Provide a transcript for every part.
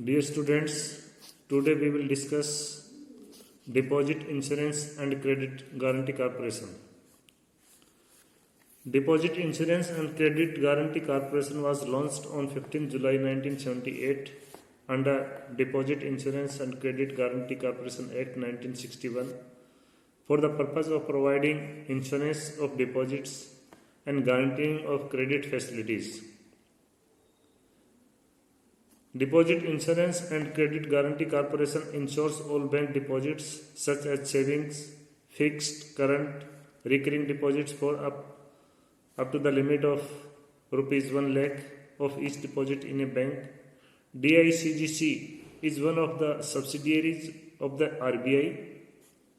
Dear students, today we will discuss Deposit Insurance and Credit Guarantee Corporation. Deposit Insurance and Credit Guarantee Corporation was launched on 15 July 1978 under Deposit Insurance and Credit Guarantee Corporation Act 1961 for the purpose of providing insurance of deposits and guaranteeing of credit facilities. Deposit Insurance and Credit Guarantee Corporation insures all bank deposits such as savings, fixed, current, recurring deposits for up to the limit of rupees 1 lakh of each deposit in a bank. DICGC is one of the subsidiaries of the RBI.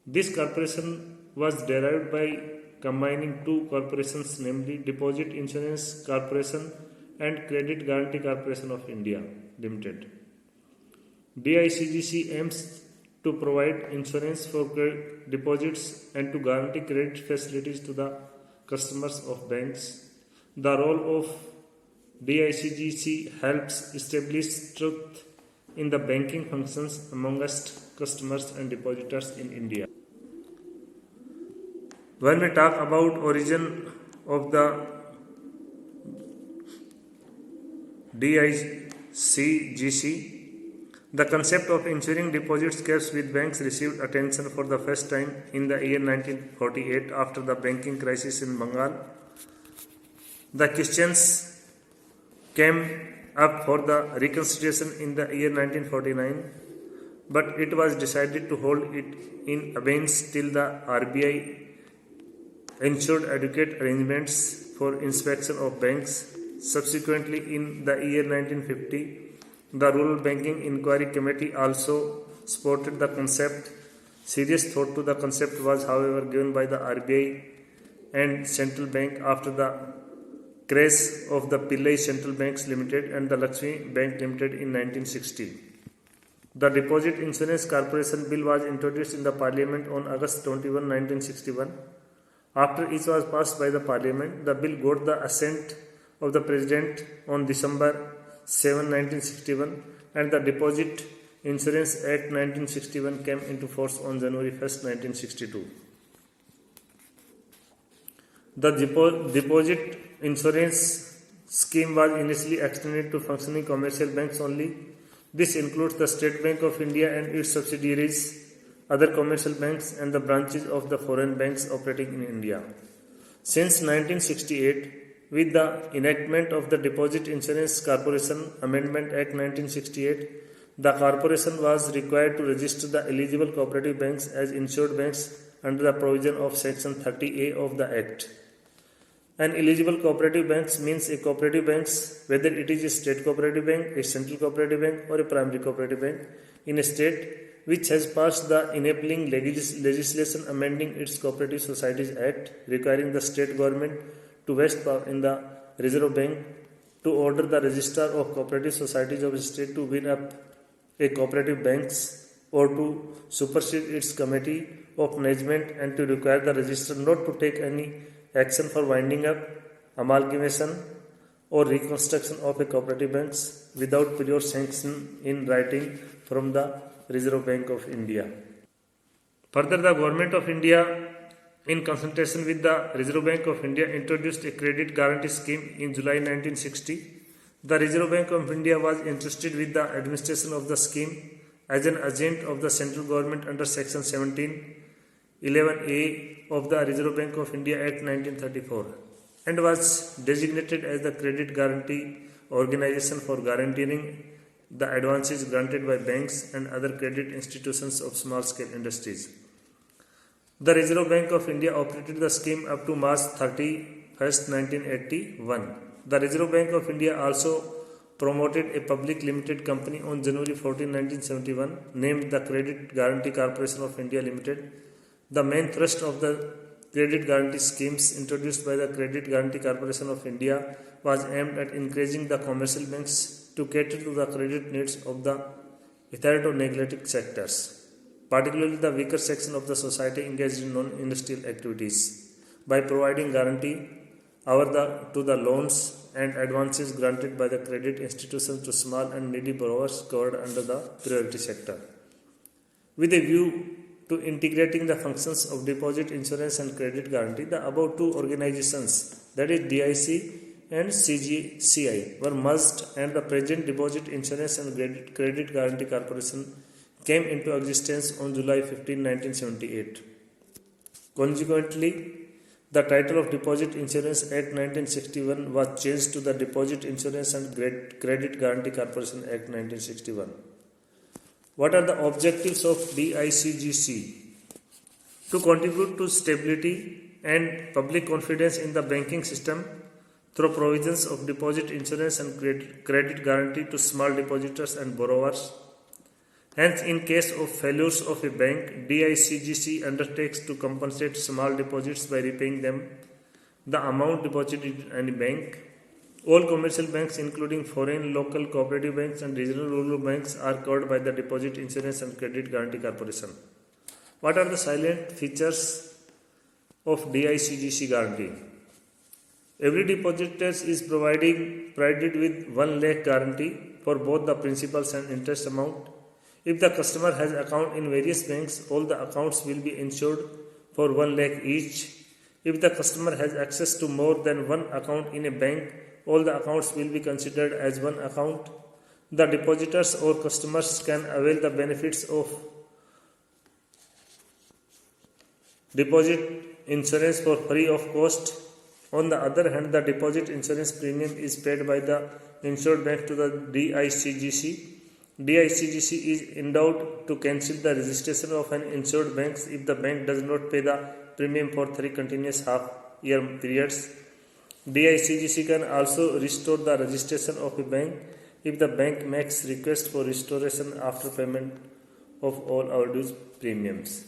This corporation was derived by combining two corporations, namely Deposit Insurance Corporation and Credit Guarantee Corporation of India Limited. DICGC aims to provide insurance for deposits and to guarantee credit facilities to the customers of banks. The role of DICGC helps establish truth in the banking functions amongst customers and depositors in India. When we talk about origin of the DICGC, the concept of insuring deposits kept with banks received attention for the first time in the year 1948 after the banking crisis in Bengal. The questions came up for the reconsideration in the year 1949, but it was decided to hold it in abeyance till the RBI ensured adequate arrangements for inspection of banks. Subsequently, in the year 1950, the Rural Banking Inquiry Committee also supported the concept. Serious thought to the concept was, however, given by the RBI and Central Bank after the crash of the Pillai Central Banks Limited and the Lakshmi Bank Limited in 1960. The Deposit Insurance Corporation Bill was introduced in the Parliament on August 21, 1961. After it was passed by the Parliament, the bill got the assent of the President on December 7, 1961, and the Deposit Insurance Act 1961 came into force on January 1, 1962. The Deposit Insurance scheme was initially extended to functioning commercial banks only. This includes the State Bank of India and its subsidiaries, other commercial banks, and the branches of the foreign banks operating in India. Since 1968, with the enactment of the Deposit Insurance Corporation Amendment Act 1968, the corporation was required to register the eligible cooperative banks as insured banks under the provision of Section 30A of the Act. An eligible cooperative banks means a cooperative banks, whether it is a state cooperative bank, a central cooperative bank, or a primary cooperative bank in a state which has passed the enabling legislation amending its Cooperative Societies Act, requiring the state government to vest power in the Reserve Bank to order the Registrar of Cooperative Societies of the state to win up a cooperative banks or to supersede its committee of management and to require the registrar not to take any action for winding up, amalgamation or reconstruction of a cooperative banks without prior sanction in writing from the Reserve Bank of India. Further, the Government of India, in consultation with the Reserve Bank of India, introduced a credit guarantee scheme in July 1960. The Reserve Bank of India was entrusted with the administration of the scheme as an agent of the central government under Section 17(11)(a) of the Reserve Bank of India Act 1934 and was designated as the credit guarantee organization for guaranteeing the advances granted by banks and other credit institutions of small-scale industries. The Reserve Bank of India operated the scheme up to March 31, 1981. The Reserve Bank of India also promoted a public limited company on January 14, 1971, named the Credit Guarantee Corporation of India Limited. The main thrust of the credit guarantee schemes introduced by the Credit Guarantee Corporation of India was aimed at encouraging the commercial banks to cater to the credit needs of the hitherto neglected sectors, particularly the weaker section of the society engaged in non-industrial activities, by providing guarantee to the loans and advances granted by the credit institutions to small and needy borrowers covered under the priority sector. With a view to integrating the functions of deposit insurance and credit guarantee, the above two organizations, that is DIC and CGCI, were merged, and the present Deposit Insurance and Credit Guarantee Corporation came into existence on July 15, 1978. Consequently, the title of Deposit Insurance Act 1961 was changed to the Deposit Insurance and Credit Guarantee Corporation Act 1961. What are the objectives of DICGC? To contribute to stability and public confidence in the banking system through provisions of deposit insurance and credit guarantee to small depositors and borrowers. Hence, in case of failures of a bank, DICGC undertakes to compensate small deposits by repaying them the amount deposited in any bank. All commercial banks, including foreign, local, cooperative banks and regional rural banks, are covered by the Deposit Insurance and Credit Guarantee Corporation. What are the salient features of DICGC guarantee? Every depositor is provided with 1 lakh guarantee for both the principals and interest amount. If the customer has account in various banks, all the accounts will be insured for 1 lakh each. If the customer has access to more than one account in a bank, all the accounts will be considered as one account. The depositors or customers can avail the benefits of deposit insurance for free of cost. On the other hand, the deposit insurance premium is paid by the insured bank to the DICGC. DICGC is endowed to cancel the registration of an insured bank if the bank does not pay the premium for 3 continuous half-year periods. DICGC can also restore the registration of a bank if the bank makes request for restoration after payment of all overdue premiums.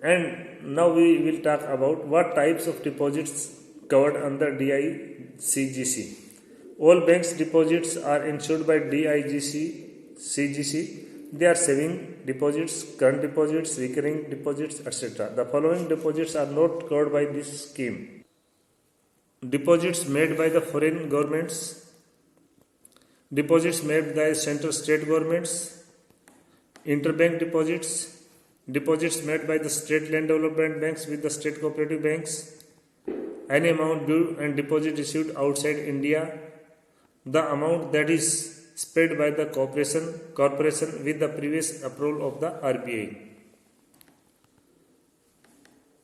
And now we will talk about what types of deposits covered under DICGC. All banks' deposits are insured by DICGC. They are saving deposits, current deposits, recurring deposits, etc. The following deposits are not covered by this scheme: deposits made by the foreign governments, deposits made by central state governments, interbank deposits, deposits made by the state land development banks with the state cooperative banks, any amount due and deposit received outside India, the amount that is paid by the corporation with the previous approval of the RBI.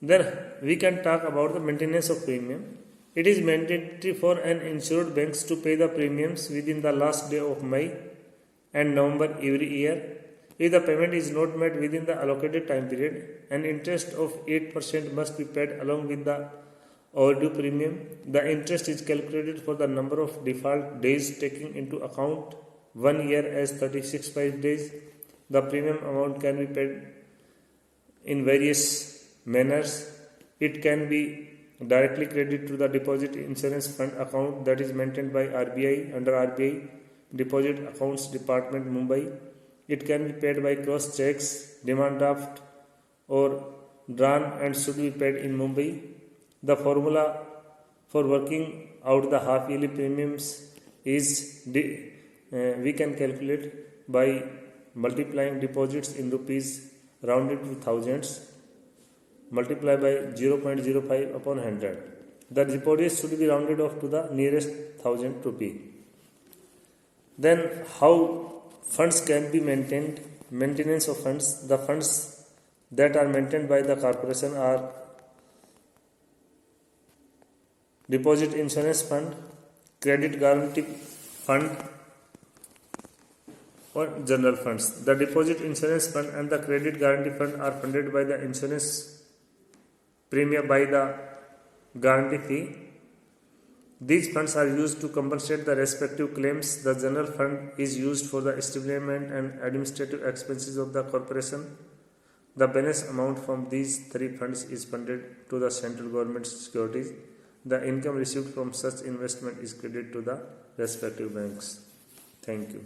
Then we can talk about the maintenance of premium. It is mandatory for an insured banks to pay the premiums within the last day of May and November every year. If the payment is not made within the allocated time period, an interest of 8% must be paid along with the overdue premium. The interest is calculated for the number of default days, taking into account 1 year as 36 days. The premium amount can be paid in various manners. It can be directly credited to the Deposit Insurance Fund account that is maintained by RBI under RBI Deposit Accounts Department, Mumbai. It can be paid by cross checks, demand draft, or drawn and should be paid in Mumbai. The formula for working out the half-yearly premiums is we can calculate by multiplying deposits in rupees rounded to thousands, multiply by 0.05 upon 100. The deposits should be rounded off to the nearest 1000 rupee. Then how funds can be maintained? Maintenance of funds. The funds that are maintained by the corporation are Deposit Insurance Fund, Credit Guarantee Fund, or general funds. The Deposit Insurance Fund and the Credit Guarantee Fund are funded by the insurance premium by the guarantee fee. These funds are used to compensate the respective claims. The general fund is used for the establishment and administrative expenses of the corporation. The balance amount from these three funds is funded to the central government securities. The income received from such investment is credited to the respective banks. Thank you.